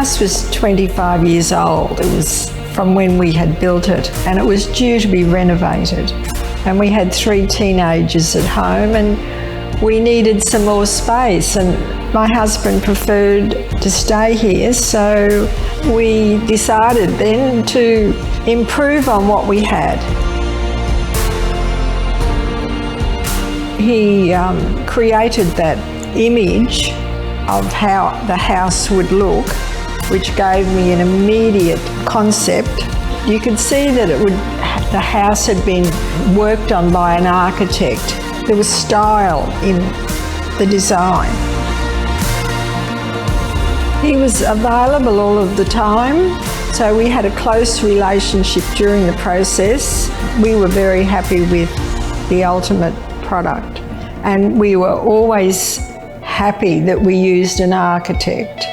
house was 25 years old. It was from when we had built it, and it was due to be renovated. And we had 3 teenagers at home, and we needed some more space, and my husband preferred to stay here, so we decided then to improve on what we had. He created that image of how the house would look, which gave me an immediate concept. You could see that the house had been worked on by an architect. There was style in the design. He was available all of the time, so we had a close relationship during the process. We were very happy with the ultimate product, and we were always happy that we used an architect.